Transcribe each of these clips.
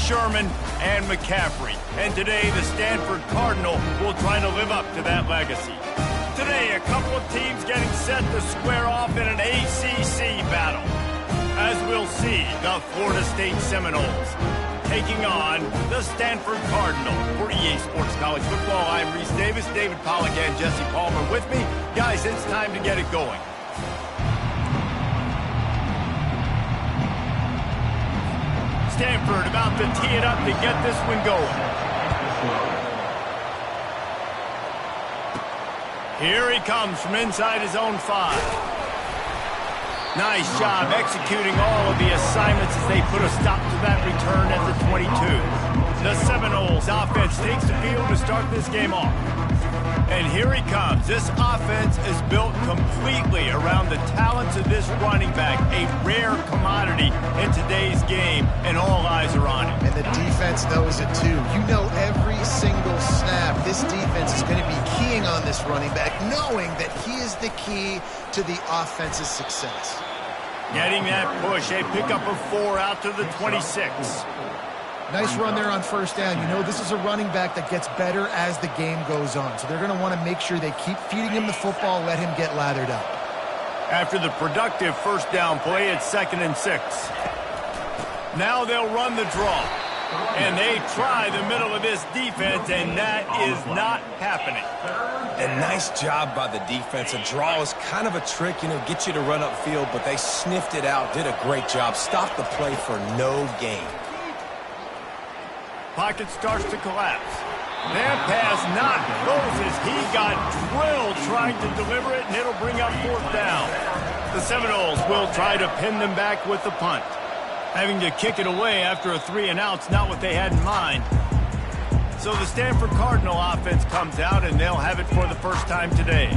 Sherman, and McCaffrey. And today, the Stanford Cardinal will try to live up to that legacy. Today, a couple of teams getting set to square off in an ACC battle. As we'll see, the Florida State Seminoles taking on the Stanford Cardinal. For EA Sports College Football, I'm Reese Davis, David Pollack, and Jesse Palmer with me. Guys, it's time to get it going. Stanford about to tee it up to get this one going. Here he comes from inside his own 5. Nice job executing all of the assignments as they put a stop to that return at the 22. The Seminoles offense takes the field to start this game off. And here he comes. This offense is built completely around the talents of this running back, a rare commodity in today's game, and all eyes are on him. And the defense knows it too. You know every single snap, this defense is going to be keying on this running back, knowing that he is the key to the offense's success. Getting that push, a pickup of 4 out to the 26. Nice run there on first down. You know this is a running back that gets better as the game goes on. So they're going to want to make sure they keep feeding him the football, let him get lathered up. After the productive first down play, it's 2nd and 6. Now they'll run the draw. And they try the middle of this defense, and that is not happening. And nice job by the defense. A draw is kind of a trick, get you to run upfield, but they sniffed it out, did a great job. Stopped the play for no gain. Pocket starts to collapse. That pass not closes. He got drilled trying to deliver it, and it'll bring up 4th down. The Seminoles will try to pin them back with the punt. Having to kick it away after a 3-and-out's not what they had in mind. So the Stanford Cardinal offense comes out, and they'll have it for the first time today.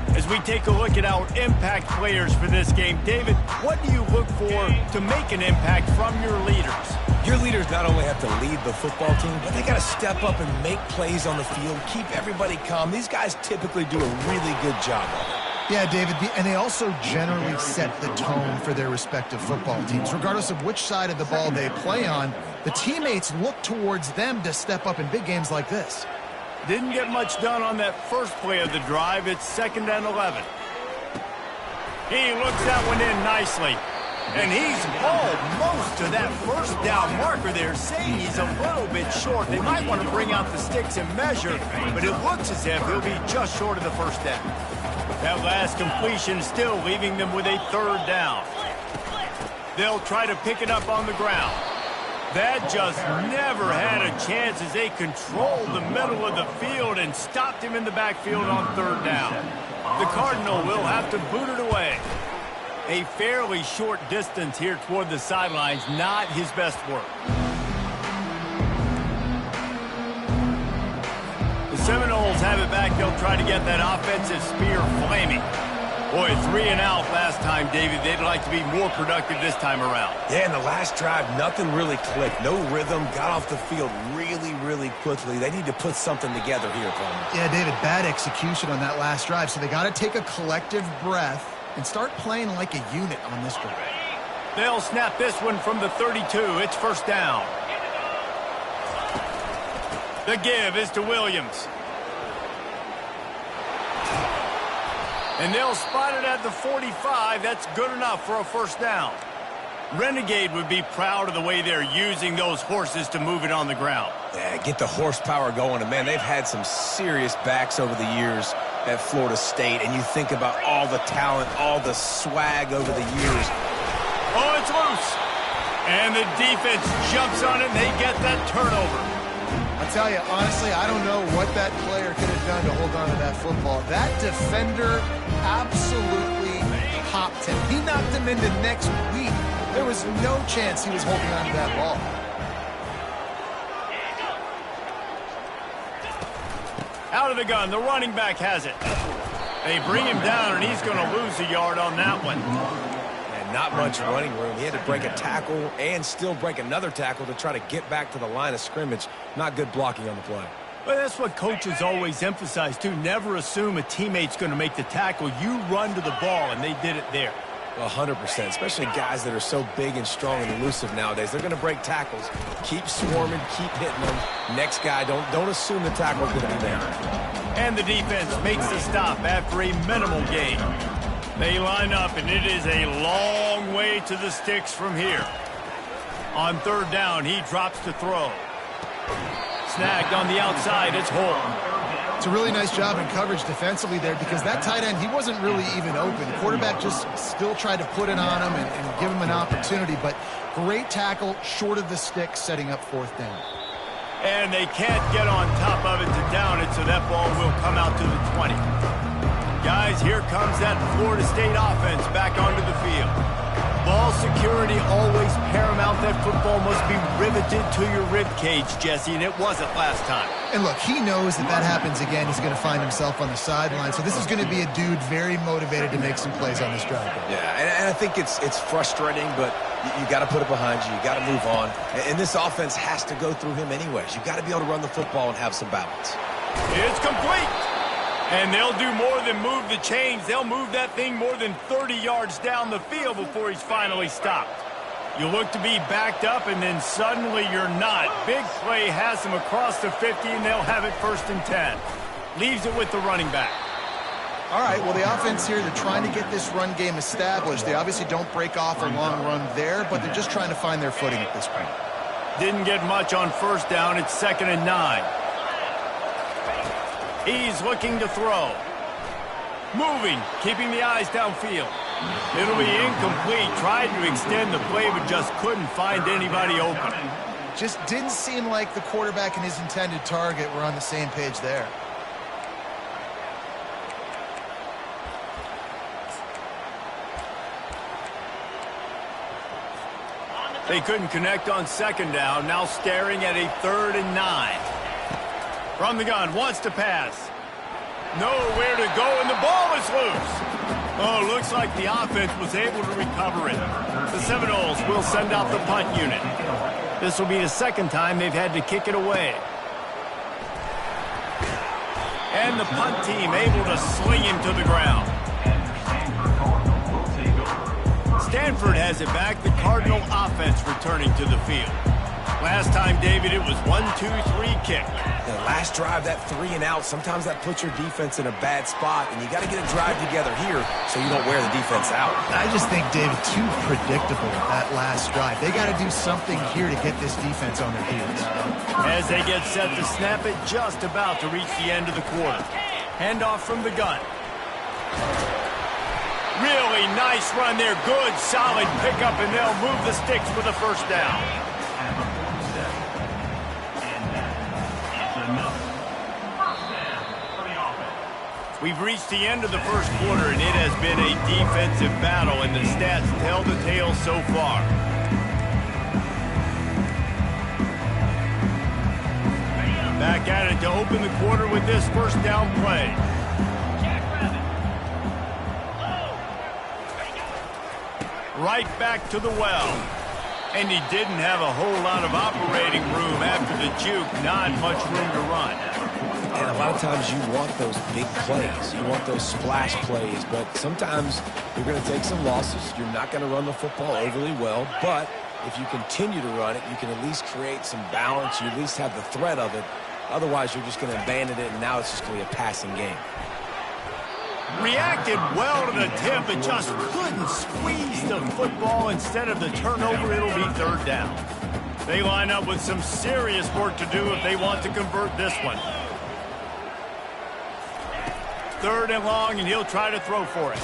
As we take a look at our impact players for this game, David, what do you look for to make an impact from your leaders? Your leaders not only have to lead the football team, but they got to step up and make plays on the field, keep everybody calm. These guys typically do a really good job of it. Yeah, David, and they also generally set the tone for their respective football teams. Regardless of which side of the ball they play on, the teammates look towards them to step up in big games like this. Didn't get much done on that first play of the drive. It's 2nd and 11. He looks that one in nicely. And he's almost to that first down marker there, saying he's a little bit short. They might want to bring out the sticks and measure, but it looks as if he'll be just short of the first down. That last completion still leaving them with a 3rd down. They'll try to pick it up on the ground. That just never had a chance as they controlled the middle of the field and stopped him in the backfield on 3rd down. The Cardinal will have to boot it away. A fairly short distance here toward the sidelines, not his best work. The Seminoles have it back. They'll try to get that offensive spear flaming. Boy, 3-and-out last time, David. They'd like to be more productive this time around. Yeah, in the last drive, nothing really clicked. No rhythm, got off the field really, really quickly. They need to put something together here, Palmer. Yeah, David, bad execution on that last drive, so they got to take a collective breath and start playing like a unit on this drive. They'll snap this one from the 32. It's 1st down. The give is to Williams. And they'll spot it at the 45. That's good enough for a 1st down. Renegade would be proud of the way they're using those horses to move it on the ground. Yeah, get the horsepower going. And, man, they've had some serious backs over the years at Florida State. And you think about all the talent, all the swag over the years. Oh, it's loose. And the defense jumps on it, and they get that turnover. I'll tell you, honestly, I don't know what that player could have done to hold on to that football. That defender absolutely popped him. He knocked him into next week. There was no chance he was holding on to that ball. Out of the gun, the running back has it. They bring him down, and he's going to lose a yard on that one. And not much running room. He had to break a tackle and still break another tackle to try to get back to the line of scrimmage. Not good blocking on the play. Well, that's what coaches always emphasize, too. Never assume a teammate's going to make the tackle. You run to the ball, and they did it there. 100%, especially guys that are so big and strong and elusive nowadays. They're going to break tackles. Keep swarming, keep hitting them. Next guy, don't assume the tackle's going to be there. And the defense makes the stop after a minimal gain. They line up, and it is a long way to the sticks from here. On third down, he drops to throw. Snagged on the outside, it's Holt. It's a really nice job in coverage defensively there because that tight end, he wasn't really even open. The quarterback just still tried to put it on him and give him an opportunity, but great tackle short of the stick, setting up fourth down. And they can't get on top of it to down it, so that ball will come out to the 20. Guys, here comes that Florida State offense back onto the field. Ball security always paramount. That football must be riveted to your rib cage, Jesse, and it wasn't last time. And look, he knows that happens again. He's going to find himself on the sideline. So this is going to be a dude very motivated to make some plays on this drive. Yeah, and I think it's frustrating, but you got to put it behind you. You got to move on. And this offense has to go through him anyways. You got to be able to run the football and have some balance. It's complete. And they'll do more than move the chains. They'll move that thing more than 30 yards down the field before he's finally stopped. You look to be backed up, and then suddenly you're not. Big play has them across the 50, and they'll have it 1st and 10. Leaves it with the running back. All right, well, the offense here, they're trying to get this run game established. They obviously don't break off a long run there, but they're just trying to find their footing at this point. Didn't get much on 1st down. It's 2nd and 9. He's looking to throw. Moving, keeping the eyes downfield. It'll be incomplete. Tried to extend the play, but just couldn't find anybody open. Just didn't seem like the quarterback and his intended target were on the same page there. They couldn't connect on 2nd down. Now staring at a 3rd and 9. From the gun, wants to pass. Nowhere to go, and the ball is loose. Oh, looks like the offense was able to recover it. The Seminoles will send out the punt unit. This will be the 2nd time they've had to kick it away. And the punt team able to sling him to the ground. Stanford has it back. The Cardinal offense returning to the field. Last time, David, it was 1-2-3 kick. The last drive, that 3 and out, sometimes that puts your defense in a bad spot, and you got to get a drive together here so you don't wear the defense out. I just think, David, too predictable that last drive. They got to do something here to get this defense on their heels. As they get set to snap it, just about to reach the end of the quarter. Handoff from the gun. Really nice run there. Good, solid pickup, and they'll move the sticks for the 1st down. We've reached the end of the 1st quarter, and it has been a defensive battle, and the stats tell the tale so far. Back at it to open the quarter with this 1st down play. Right back to the well. And he didn't have a whole lot of operating room after the juke. Not much room to run. And a lot of times you want those big plays. You want those splash plays. But sometimes you're going to take some losses. You're not going to run the football overly well. But if you continue to run it, you can at least create some balance. You at least have the threat of it. Otherwise, you're just going to abandon it, and now it's just going to be a passing game. Reacted well to the tip, but just couldn't squeeze the football. Instead of the turnover, it'll be 3rd down. They line up with some serious work to do if they want to convert this one. 3rd and long, and he'll try to throw for it.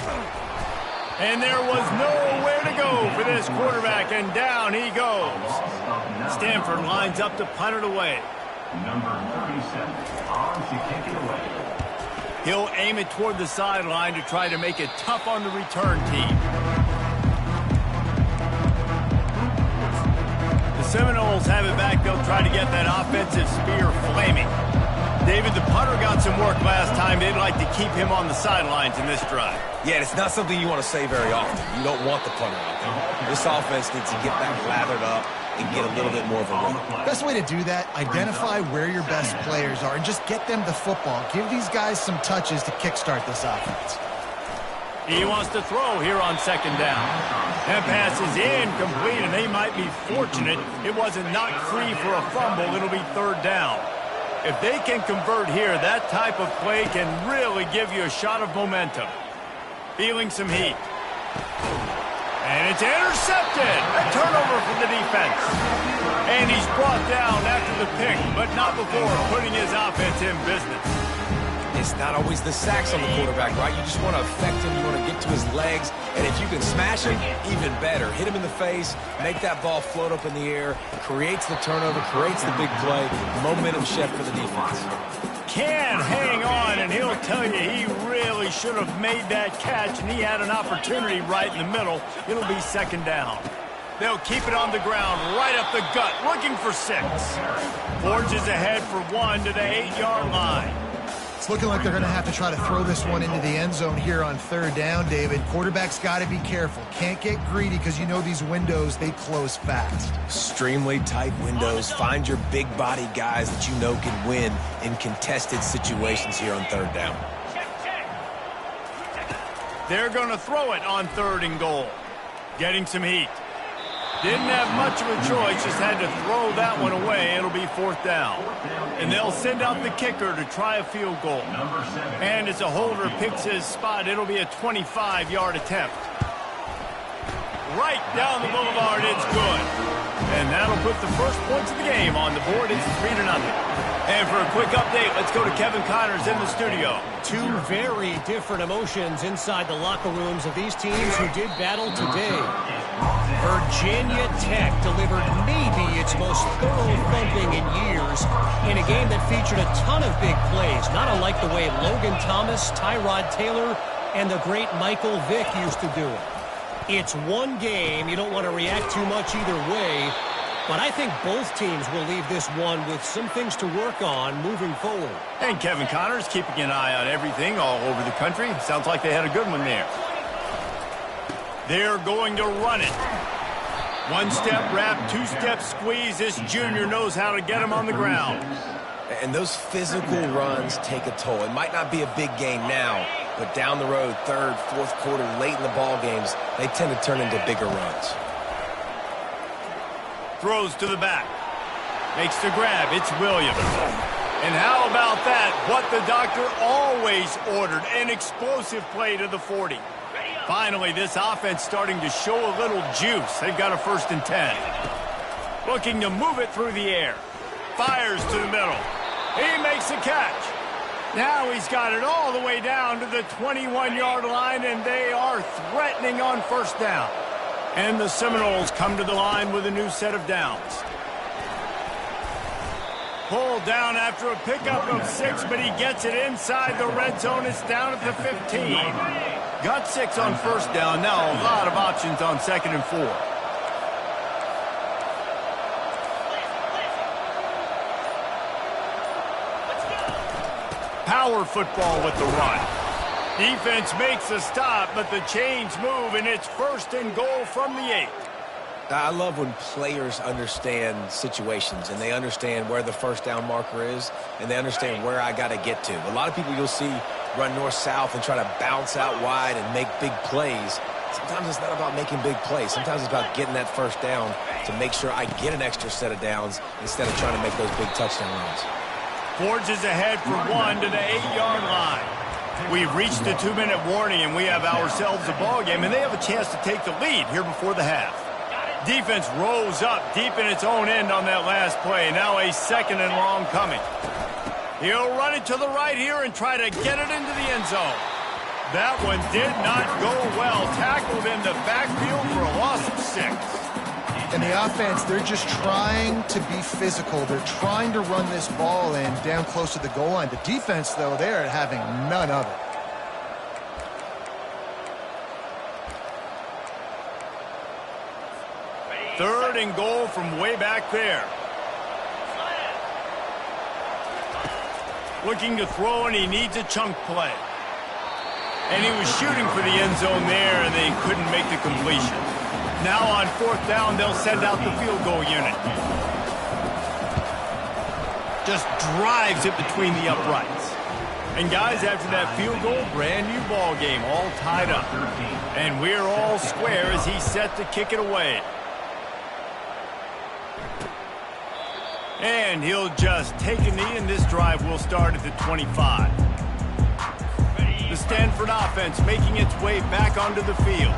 And there was nowhere to go for this quarterback, and down he goes. Stanford lines up to punt it away. Number 37 on to kick it away. He'll aim it toward the sideline to try to make it tough on the return team. The Seminoles have it back. They'll try to get that offensive spear flaming. David, the punter got some work last time. They'd like to keep him on the sidelines in this drive. Yeah, it's not something you want to say very often. You don't want the punter out there. This offense needs to get back lathered up and get a little bit more of a run. Best way to do that, identify where your best players are and just get them the football. Give these guys some touches to kickstart this offense. He wants to throw here on second down. That pass is incomplete, and they might be fortunate it wasn't knocked free for a fumble. It'll be third down. If they can convert here, that type of play can really give you a shot of momentum. Feeling some heat. And it's intercepted. A turnover from the defense. And he's brought down after the pick, but not before putting his offense in business. It's not always the sacks on the quarterback, right? You just want to affect him. You want to get to his legs. And if you can smash him, even better. Hit him in the face, make that ball float up in the air, creates the turnover, creates the big play, momentum shift for the defense. Can hang on, and he'll tell you he really should have made that catch, and he had an opportunity right in the middle. It'll be second down. They'll keep it on the ground, right up the gut, looking for 6. Forges ahead for 1 to the 8-yard line. It's looking like they're going to have to try to throw this one into the end zone here on third down, David. Quarterback's got to be careful. Can't get greedy because you know these windows, they close fast. Extremely tight windows. Find your big body guys that you know can win in contested situations here on third down. They're going to throw it on 3rd and goal. Getting some heat. Didn't have much of a choice, just had to throw that one away. It'll be 4th down. And they'll send out the kicker to try a field goal. And as a holder picks his spot, it'll be a 25-yard attempt. Right down the boulevard, it's good. And that'll put the first points of the game on the board. It's 3-0. And for a quick update, let's go to Kevin Connors in the studio. 2 very different emotions inside the locker rooms of these teams who did battle today. Virginia Tech delivered maybe its most thorough thumping in years in a game that featured a ton of big plays, not unlike the way Logan Thomas, Tyrod Taylor, and the great Michael Vick used to do it. It's one game. You don't want to react too much either way, but I think both teams will leave this one with some things to work on moving forward. And Kevin Connors keeping an eye on everything all over the country. Sounds like they had a good one there. They're going to run it. 1-step wrap, 2-step squeeze. This junior knows how to get him on the ground. And those physical runs take a toll. It might not be a big gain now, but down the road, 3rd, 4th quarter, late in the ball games, they tend to turn into bigger runs. Throws to the back. Makes the grab. It's Williams. And how about that? What the doctor always ordered. An explosive play to the 40. Finally, this offense starting to show a little juice. They've got a 1st and 10. Looking to move it through the air. Fires to the middle. He makes the catch. Now he's got it all the way down to the 21-yard line, and they are threatening on 1st down. And the Seminoles come to the line with a new set of downs. Pulled down after a pickup of 6, but he gets it inside the red zone. It's down at the 15. Got 6 on 1st down. Now a lot of options on 2nd and 4. Power football with the run. Defense makes a stop, but the chains move, and it's 1st and goal from the 8. I love when players understand situations and they understand where the 1st down marker is and they understand where I got to get to. A lot of people you'll see run north-south and try to bounce out wide and make big plays. Sometimes it's not about making big plays. Sometimes it's about getting that 1st down to make sure I get an extra set of downs instead of trying to make those big touchdown runs. Forges ahead for 1 to the 8-yard line. We've reached the 2-minute warning, and we have ourselves a ball game, and they have a chance to take the lead here before the half. Defense rolls up deep in its own end on that last play. Now a 2nd and long coming. He'll run it to the right here and try to get it into the end zone. That one did not go well. Tackled in the backfield for a loss of 6. And the offense, they're just trying to be physical. They're trying to run this ball in down close to the goal line. The defense, though, they're having none of it. Third and goal from way back there. Looking to throw, and he needs a chunk play. And he was shooting for the end zone there, and they couldn't make the completion. Now on 4th down, they'll send out the field goal unit. Just drives it between the uprights. And guys, after that field goal, brand new ball game, all tied up. And we're all square as he's set to kick it away. And he'll just take a knee, and this drive will start at the 25. The Stanford offense making its way back onto the field.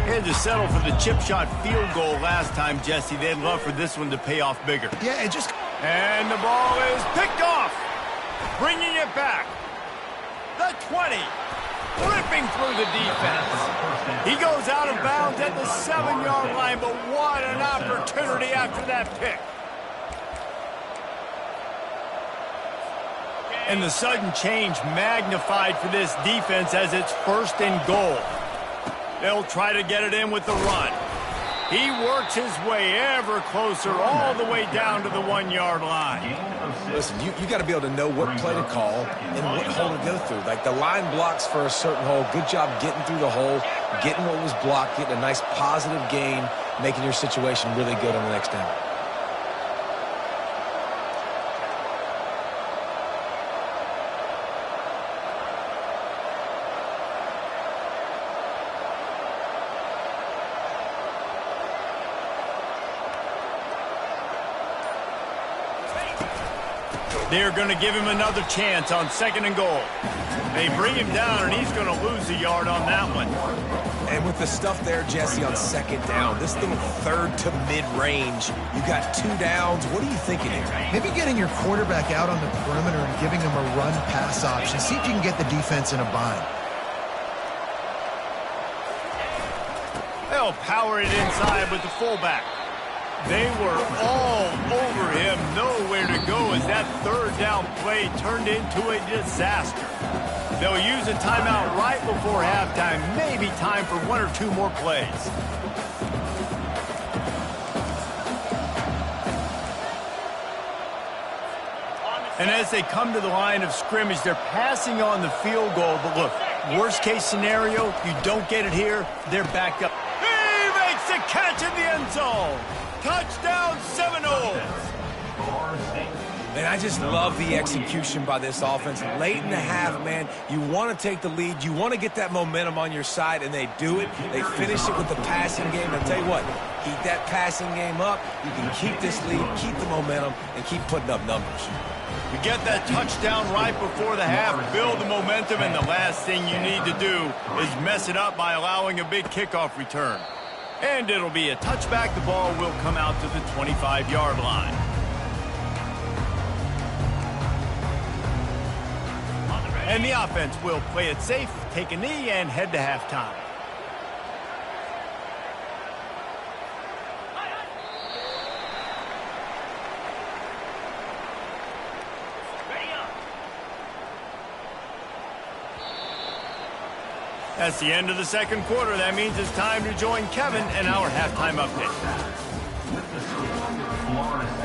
Had to settle for the chip shot field goal last time, Jesse. They'd love for this one to pay off bigger. Yeah, And the ball is picked off. Bringing it back. The 20. Ripping through the defense. He goes out of bounds at the 7-yard line, but what an opportunity after that pick. And the sudden change magnified for this defense as it's 1st and goal. They'll try to get it in with the run. He works his way ever closer all the way down to the 1-yard line. Listen, you got to be able to know what play to call and what hole to go through. Like the line blocks for a certain hole. Good job getting through the hole, getting what was blocked, getting a nice positive gain, making your situation really good on the next down. They're going to give him another chance on 2nd and goal. They bring him down, and he's going to lose a yard on that one. And with the stuff there, Jesse, on 2nd down, this thing 3rd to mid-range, you got 2 downs. What are you thinking here? maybe getting your quarterback out on the perimeter and giving him a run-pass option. See if you can get the defense in a bind. They'll power it inside with the fullback. They were all over him, nowhere to go as that 3rd down play turned into a disaster. They'll use a timeout right before halftime, maybe time for 1 or 2 more plays. And as they come to the line of scrimmage, they're passing on the field goal. But look, worst case scenario, you don't get it here, they're back up. He makes the catch in the end zone. Touchdown, Seminoles! And I just love the execution by this offense. Late in the half, man, you want to take the lead. You want to get that momentum on your side, and they do it. They finish it with the passing game. And I'll tell you what, keep that passing game up. You can keep this lead, keep the momentum, and keep putting up numbers. You get that touchdown right before the half, build the momentum, and the last thing you need to do is mess it up by allowing a big kickoff return. And it'll be a touchback. The ball will come out to the 25-yard line. And the offense will play it safe, take a knee, and head to halftime. That's the end of the 2nd quarter. That means it's time to join Kevin and our halftime update.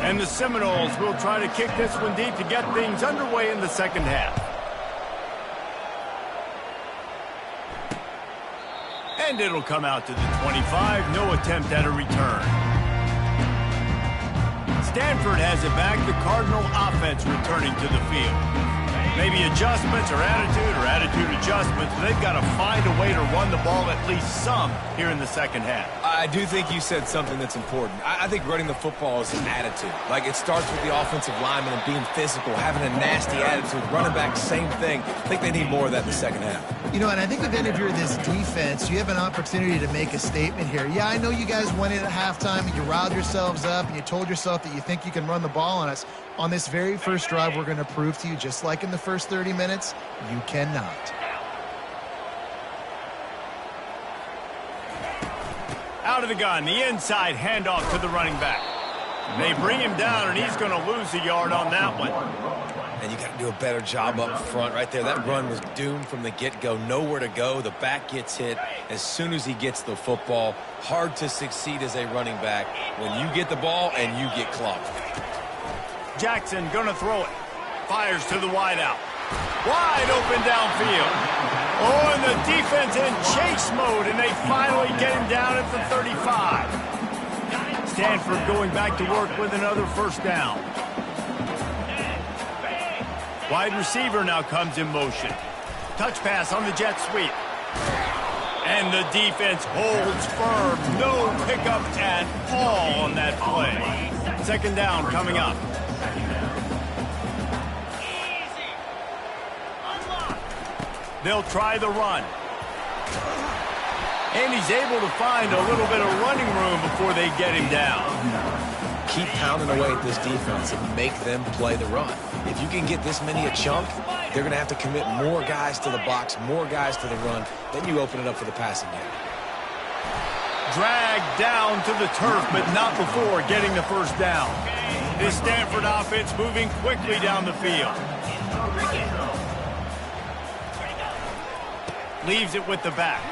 And the Seminoles will try to kick this one deep to get things underway in the 2nd half. And it'll come out to the 25. No attempt at a return. Stanford has it back. The Cardinal offense returning to the field. Maybe adjustments or attitude adjustments. But they've got to find a way to run the ball at least some here in the 2nd half. I do think you said something that's important. I think running the football is an attitude. Like, it starts with the offensive lineman and being physical, having a nasty attitude. Running back, same thing. I think they need more of that in the 2nd half. You know, and I think if you're this defense, you have an opportunity to make a statement here. Yeah, I know you guys went in at halftime and you riled yourselves up and you told yourself that you think you can run the ball on us. On this very first drive, we're going to prove to you, just like in the first 30 minutes, you cannot. Out of the gun, the inside handoff to the running back. They bring him down, and he's going to lose a yard on that one. And you got to do a better job up front right there. That run was doomed from the get-go. Nowhere to go. The back gets hit as soon as he gets the football. Hard to succeed as a running back when you get the ball and you get clocked. Jackson going to throw it. Fires to the wideout. Wide open downfield. Oh, and the defense in chase mode, and they finally get him down at the 35. Stanford going back to work with another 1st down. Wide receiver now comes in motion. Touch pass on the jet sweep. And the defense holds firm. No pickup at all on that play. Second down coming up. They'll try the run. And he's able to find a little bit of running room before they get him down. Keep pounding away at this defense and make them play the run. If you can get this many a chunk, they're going to have to commit more guys to the box, more guys to the run. Then you open it up for the passing game. Dragged down to the turf, but not before getting the first down. This Stanford offense moving quickly down the field. Leaves it with the back.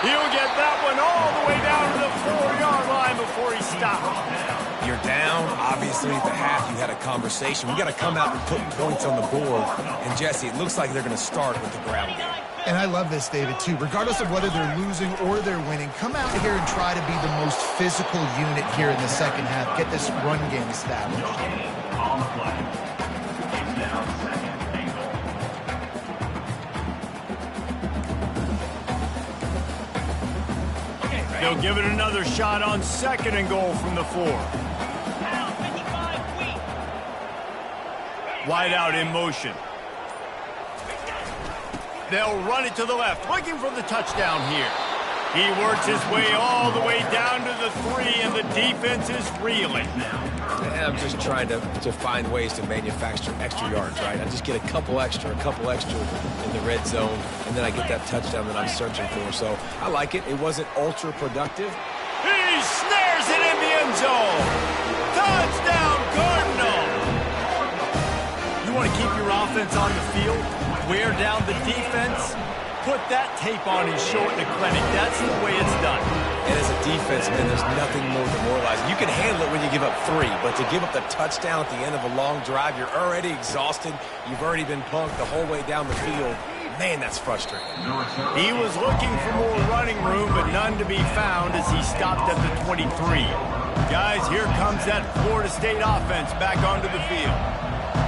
He'll get that one all the way down to the 4-yard line before he stops. You're down. Obviously, at the half, you had a conversation. We got to come out and put points on the board. And, Jesse, it looks like they're going to start with the ground game. And I love this, David, too. Regardless of whether they're losing or they're winning, come out here and try to be the most physical unit here in the second half. Get this run game established. On the play. It's down second and goal. They'll give it another shot on second and goal from the 4. Wide out in motion. They'll run it to the left, looking for the touchdown here. He works his way all the way down to the 3, and the defense is reeling. I'm just trying to find ways to manufacture extra yards, right? I just get a couple extra in the red zone, and then I get that touchdown that I'm searching for. So I like it. It wasn't ultra productive. He snares it in the end zone. Touchdown, Cardinal. You want to keep your offense on the field? Wear down the defense? Put that tape on and show it in the clinic. That's the way it's done. And as a defense, man, there's nothing more demoralizing. You can handle it when you give up 3, but to give up the touchdown at the end of a long drive, you're already exhausted. You've already been punked the whole way down the field. Man, that's frustrating. He was looking for more running room, but none to be found as he stopped at the 23. Guys, here comes that Florida State offense back onto the field.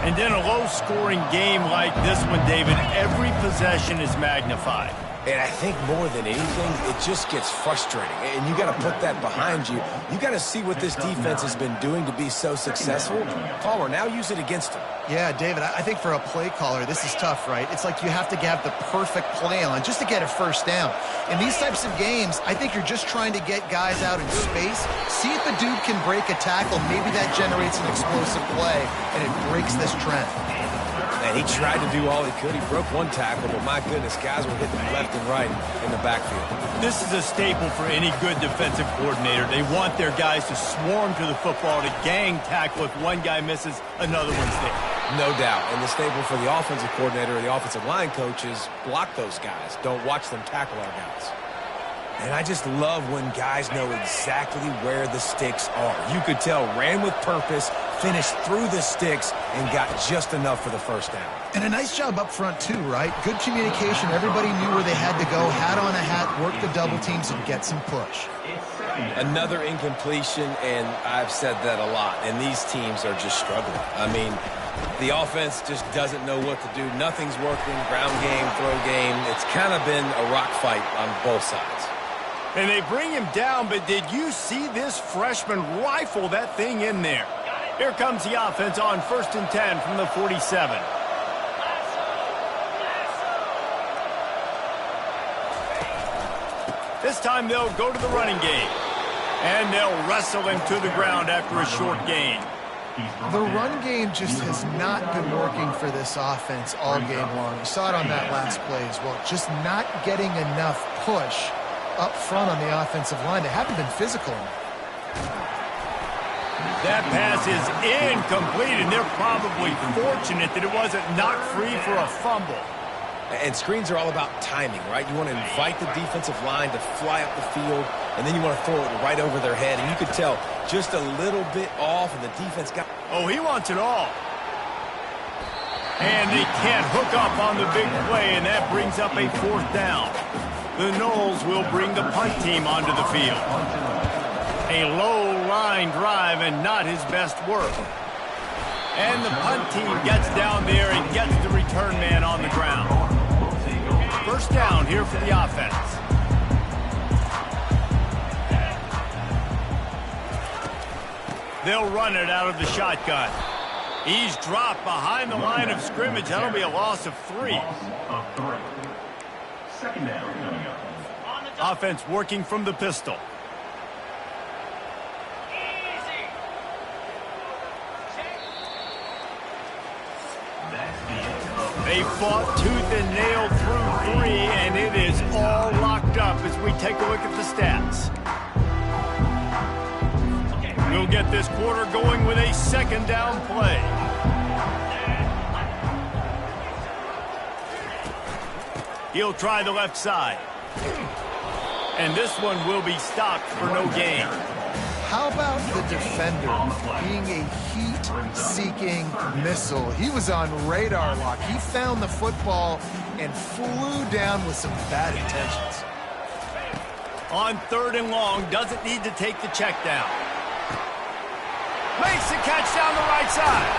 And in a low-scoring game like this one, David, every possession is magnified. And I think more than anything, it just gets frustrating. And you got to put that behind you. You got to see what this defense has been doing to be so successful. Palmer, now use it against them. Yeah, David, I think for a play caller, this is tough, right? It's like you have to have the perfect play on just to get a first down. In these types of games, I think you're just trying to get guys out in space, see if a dude can break a tackle. Maybe that generates an explosive play, and it breaks this trend. And he tried to do all he could. He broke one tackle, but my goodness, guys were hitting left and right in the backfield. This is a staple for any good defensive coordinator. They want their guys to swarm to the football, to gang tackle. If one guy misses, another one's there. No doubt. And the staple for the offensive coordinator or the offensive line coaches, block those guys. Don't watch them tackle our guys. And I just love when guys know exactly where the sticks are. You could tell, ran with purpose, finished through the sticks, and got just enough for the first down. And a nice job up front, too, right? Good communication. Everybody knew where they had to go, hat on a hat, work the double teams, and get some push. Another incompletion, and I've said that a lot, and these teams are just struggling. I mean, the offense just doesn't know what to do. Nothing's working, ground game, throw game. It's kind of been a rock fight on both sides. And they bring him down, but did you see this freshman rifle that thing in there? Here comes the offense on 1st and 10 from the 47. This time they'll go to the running game. And they'll wrestle him to the ground after a short gain. The run game just has not been working for this offense all game long. You saw it on that last play as well. Just not getting enough push up front on the offensive line. They haven't been physical enough. That pass is incomplete, and they're probably fortunate that it wasn't knocked free for a fumble. And screens are all about timing, right? You want to invite the defensive line to fly up the field, and then you want to throw it right over their head. And you could tell just a little bit off, and the defense got... Oh, he wants it all. And they can't hook up on the big play, and that brings up a 4th down. The Noles will bring the punt team onto the field. A low line drive and not his best work. And the punt team gets down there and gets the return man on the ground. First down here for the offense. They'll run it out of the shotgun. He's dropped behind the line of scrimmage. That'll be a loss of 3. Second down coming up. Offense working from the pistol. They fought tooth and nail through 3, and it is all locked up as we take a look at the stats. We'll get this quarter going with a second down play. He'll try the left side. And this one will be stopped for no gain. How about the defender being a heat-seeking missile? He was on radar lock. He found the football and flew down with some bad intentions. On 3rd and long, doesn't need to take the check down. Makes the catch down the right side.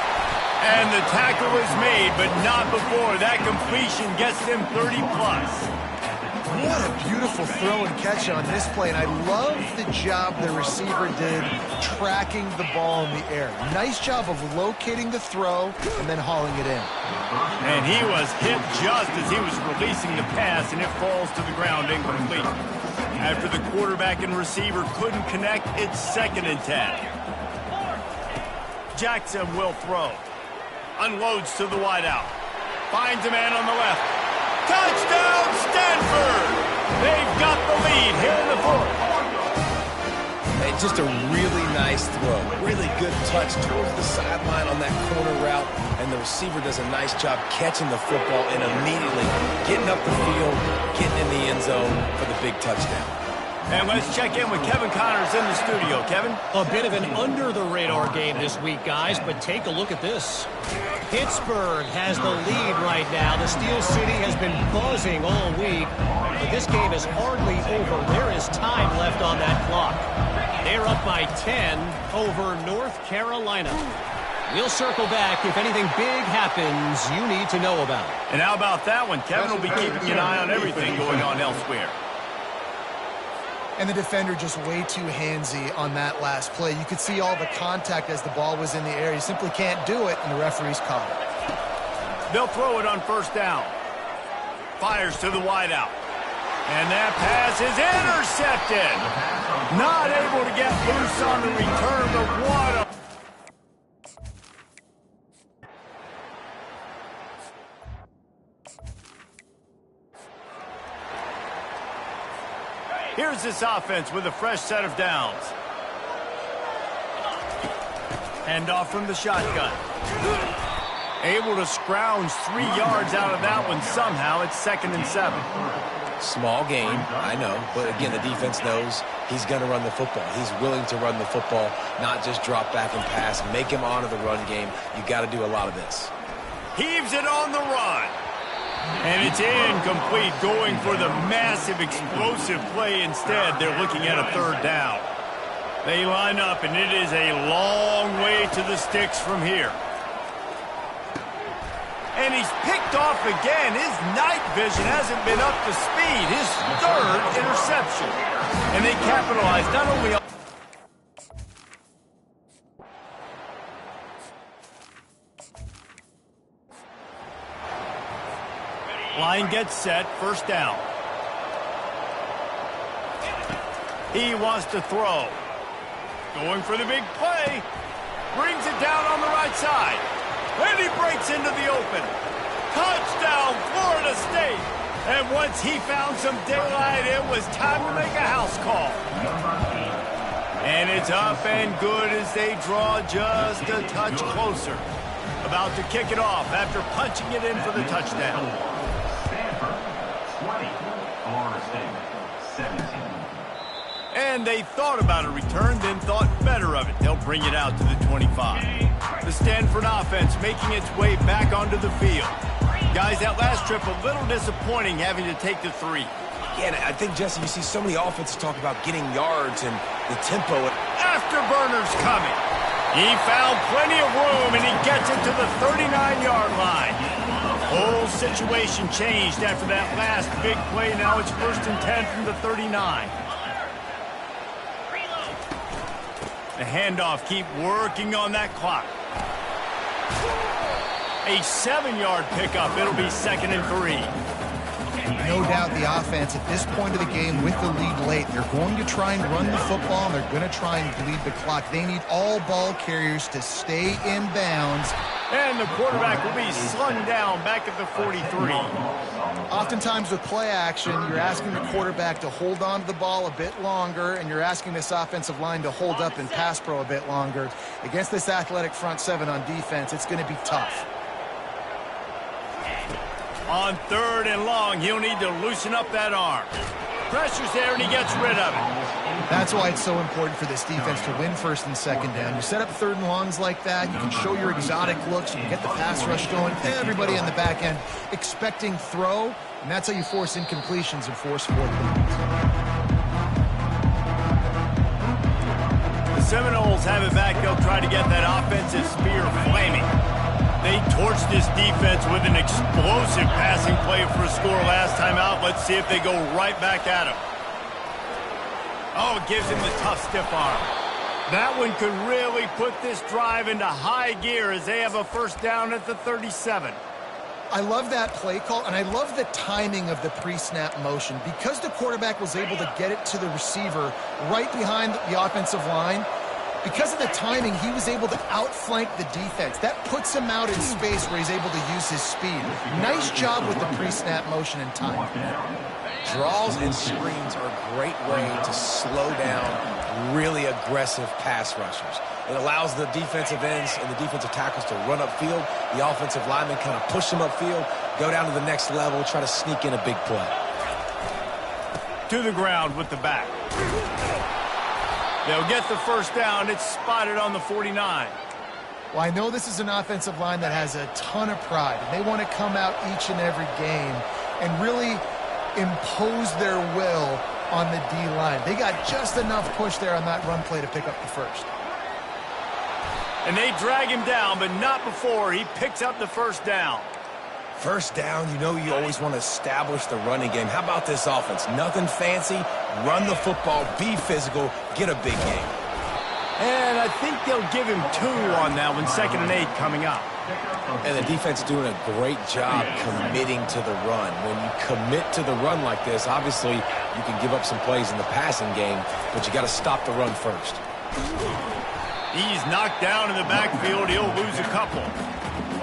And the tackle is made, but not before that completion gets them 30+. What a beautiful throw and catch on this play, and I love the job the receiver did tracking the ball in the air. Nice job of locating the throw and then hauling it in. And he was hit just as he was releasing the pass, and it falls to the ground incomplete. After the quarterback and receiver couldn't connect, it's 2nd and 10. Jackson will throw. Unloads to the wideout. Finds a man on the left. Touchdown, Stanford! They've got the lead here in the 4th. Hey, just a really nice throw. Really good touch towards the sideline on that corner route. And the receiver does a nice job catching the football and immediately getting up the field, getting in the end zone for the big touchdown. And let's check in with Kevin Connors in the studio. Kevin? A bit of an under-the-radar game this week, guys, but take a look at this. Pittsburgh has the lead right now. The Steel City has been buzzing all week, but this game is hardly over. There is time left on that clock. They're up by 10 over North Carolina. We'll circle back if anything big happens you need to know about. And how about that one? Kevin will be keeping an eye on everything going on elsewhere. And the defender just way too handsy on that last play. You could see all the contact as the ball was in the air. You simply can't do it, and the referee's caught it. They'll throw it on 1st down. Fires to the wideout. And that pass is intercepted. Not able to get loose on the return, but what a... Here's this offense with a fresh set of downs. Hand off from the shotgun. Able to scrounge 3 yards out of that one somehow. It's 2nd and 7. Small game, I know. But again, the defense knows he's going to run the football. He's willing to run the football, not just drop back and pass. Make him honor the run game. You got to do a lot of this. Heaves it on the run. And it's incomplete, going for the massive explosive play instead. They're looking at a 3rd down. They line up, and it is a long way to the sticks from here. And he's picked off again. His night vision hasn't been up to speed. His 3rd interception. And they capitalize not only on... Line gets set, 1st down. He wants to throw. Going for the big play. Brings it down on the right side. And he breaks into the open. Touchdown, Florida State. And once he found some daylight, it was time to make a house call. And it's up and good as they draw just a touch closer. About to kick it off after punching it in for the touchdown. And they thought about a return, then thought better of it. They'll bring it out to the 25. The Stanford offense making its way back onto the field. Guys, that last trip a little disappointing having to take the 3. Yeah, I think, Jesse, you see so many offenses talk about getting yards and the tempo. Afterburners coming. He found plenty of room, and he gets it to the 39-yard line. Whole situation changed after that last big play. Now it's 1st and 10 from the 39. The handoff, keep working on that clock. A 7-yard pickup. It'll be 2nd and 3. No doubt the offense at this point of the game with the lead late, they're going to try and run the football, and they're going to try and bleed the clock. They need all ball carriers to stay in bounds. And the quarterback will be slung down back at the 43. Oftentimes with play action, you're asking the quarterback to hold on to the ball a bit longer, and you're asking this offensive line to hold up in pass pro a bit longer. Against this athletic front seven on defense, it's going to be tough. On 3rd and long, he'll need to loosen up that arm. Pressure's there, and he gets rid of it. That's why it's so important for this defense to win 1st and 2nd down. You set up 3rd and longs like that, you can show your exotic looks, you can get the pass rush going, everybody on the back end expecting throw, and that's how you force incompletions and force 4th downs. The Seminoles have it back. They'll try to get that offensive spear flaming. They torched this defense with an explosive passing play for a score last time out. Let's see if they go right back at him. Oh, it gives him the tough, stiff arm. That one could really put this drive into high gear as they have a 1st down at the 37. I love that play call, and I love the timing of the pre-snap motion. Because the quarterback was able to get it to the receiver right behind the offensive line, because of the timing, he was able to outflank the defense. That puts him out in space where he's able to use his speed. Nice job with the pre-snap motion and time. Draws and screens are a great way to slow down really aggressive pass rushers. It allows the defensive ends and the defensive tackles to run upfield. The offensive linemen kind of push them upfield, go down to the next level, try to sneak in a big play. To the ground with the back. They'll get the 1st down. It's spotted on the 49. Well, I know this is an offensive line that has a ton of pride, and they want to come out each and every game and really impose their will on the D-line. They got just enough push there on that run play to pick up the 1st. And they drag him down, but not before he picks up the 1st down. 1st down, you know you always want to establish the running game. How about this offense? Nothing fancy. Run the football, be physical, get a big game. And I think they'll give him 2 on that one, 2nd and 8 coming up. And the defense doing a great job committing to the run. When you commit to the run like this, obviously you can give up some plays in the passing game, but you got to stop the run first. He's knocked down in the backfield. He'll lose a couple.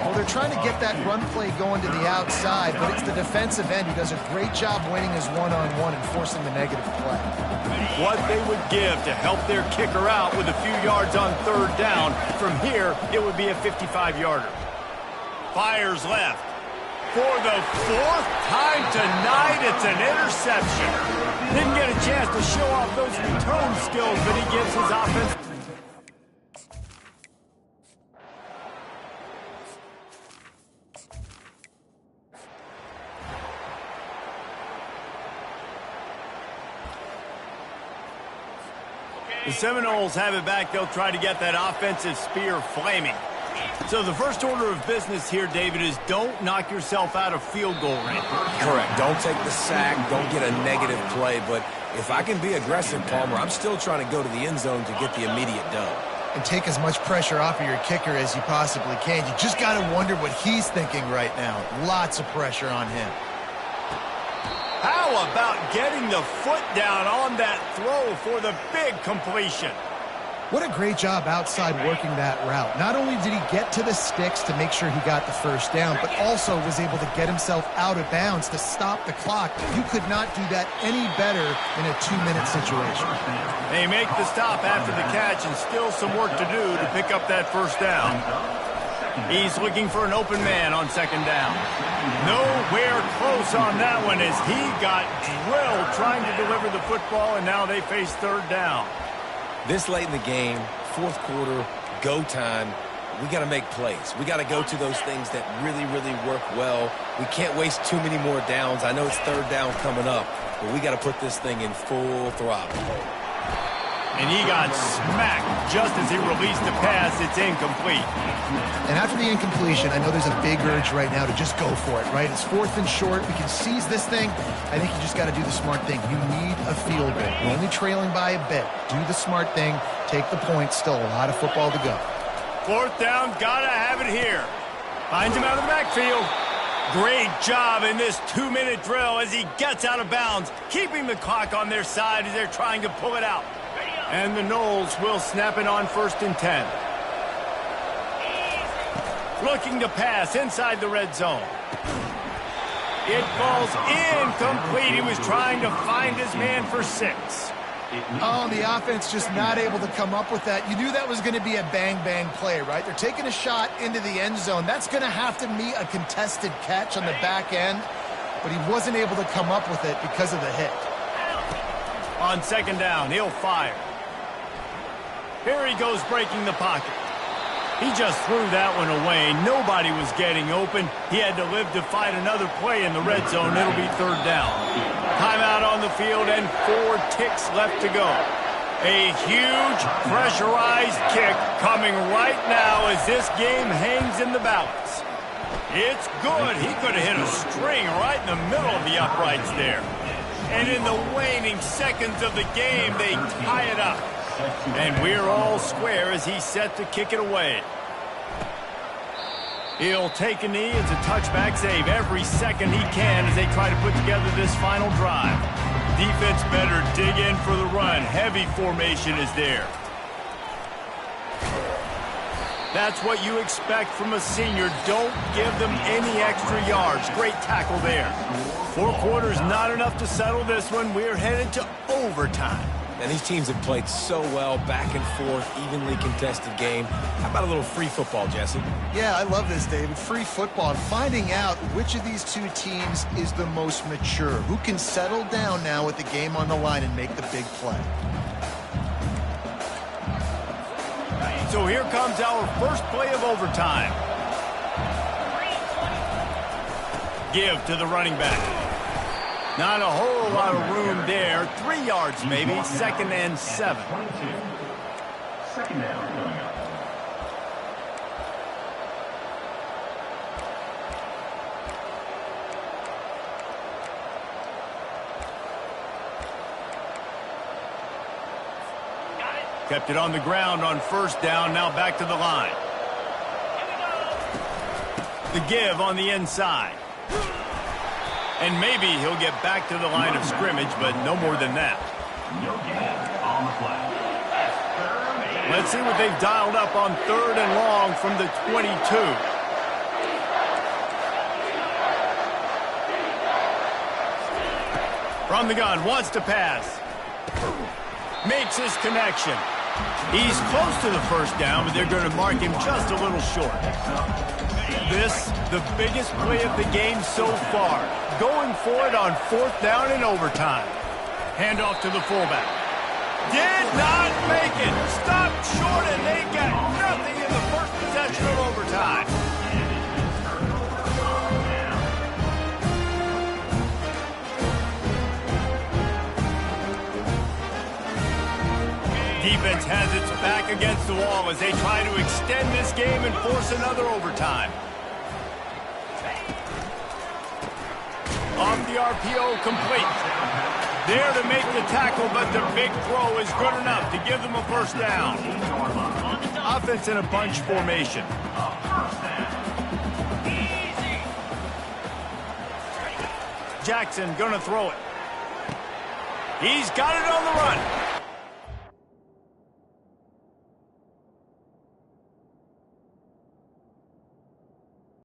Well, they're trying to get that run play going to the outside, but it's the defensive end who does a great job winning his one-on-one and forcing the negative play. What they would give to help their kicker out with a few yards on 3rd down. From here, it would be a 55-yarder. Fires left. For the 4th time tonight, it's an interception. Didn't get a chance to show off those return skills, but he gives his offense. The Seminoles have it back. They'll try to get that offensive spear flaming. So the first order of business here, David, is don't knock yourself out of field goal range. Correct. Don't take the sack. Don't get a negative play. But if I can be aggressive, Palmer, I'm still trying to go to the end zone to get the immediate dub. And take as much pressure off of your kicker as you possibly can. You just got to wonder what he's thinking right now. Lots of pressure on him. How about getting the foot down on that throw for the big completion? What a great job outside working that route. Not only did he get to the sticks to make sure he got the 1st down, but also was able to get himself out of bounds to stop the clock. You could not do that any better in a 2-minute situation. They make the stop after the catch, and still some work to do to pick up that 1st down. He's looking for an open man on 2nd down. Nowhere close on that one as he got drilled trying to deliver the football, and now they face 3rd down. This late in the game, 4th quarter, go time, we got to make plays. We got to go to those things that really, really work well. We can't waste too many more downs. I know it's 3rd down coming up, but we got to put this thing in full throttle. And he got smacked just as he released the pass. It's incomplete. And after the incompletion, I know there's a big urge right now to just go for it, right? It's 4th and short. We can seize this thing. I think you just got to do the smart thing. You need a field goal. You're only trailing by a bit. Do the smart thing. Take the point. Still a lot of football to go. 4th down, gotta have it here. Finds him out of the backfield. Great job in this 2-minute drill as he gets out of bounds, keeping the clock on their side as they're trying to pull it out. And the Noles will snap it on 1st and 10. Looking to pass inside the red zone. It falls incomplete. He was trying to find his man for 6. Oh, the offense just not able to come up with that. You knew that was going to be a bang-bang play, right? They're taking a shot into the end zone. That's going to have to meet a contested catch on the back end, but he wasn't able to come up with it because of the hit. On 2nd down, he'll fire. Here he goes breaking the pocket. He just threw that one away. Nobody was getting open. He had to live to fight another play in the red zone. It'll be 3rd down. Timeout on the field and 4 ticks left to go. A huge pressurized kick coming right now as this game hangs in the balance. It's good. He could have hit a string right in the middle of the uprights there. And in the waning seconds of the game, they tie it up. And we're all square as he's set to kick it away. He'll take a knee. It's a touchback save every second he can as they try to put together this final drive. Defense better dig in for the run. Heavy formation is there. That's what you expect from a senior. Don't give them any extra yards. Great tackle there. 4 quarters, not enough to settle this one. We're headed to overtime. And these teams have played so well, back and forth, evenly contested game. How about a little free football, Jesse? Yeah, I love this, David. Free football. And finding out which of these 2 teams is the most mature. Who can settle down now with the game on the line and make the big play. So here comes our first play of overtime. Give to the running back. Not a whole lot of room there. 3 yards maybe. 2nd and 7. 2nd down coming up. Kept it on the ground on 1st down. Now back to the line. The give on the inside. And maybe he'll get back to the line of scrimmage, but no more than that. No gain on the play. Let's see what they've dialed up on 3rd and long from the 22. From the gun, wants to pass. Makes his connection. He's close to the 1st down, but they're going to mark him just a little short. This, the biggest play of the game so far. Going for it on 4th down in overtime. Handoff to the fullback. Did not make it. Stopped short, and they got nothing in the first possession of overtime. Defense has its back against the wall as they try to extend this game and force another overtime. Off the RPO, complete. There to make the tackle, but the big throw is good enough to give them a 1st down. Offense in a bunch formation. Jackson gonna throw it. He's got it on the run.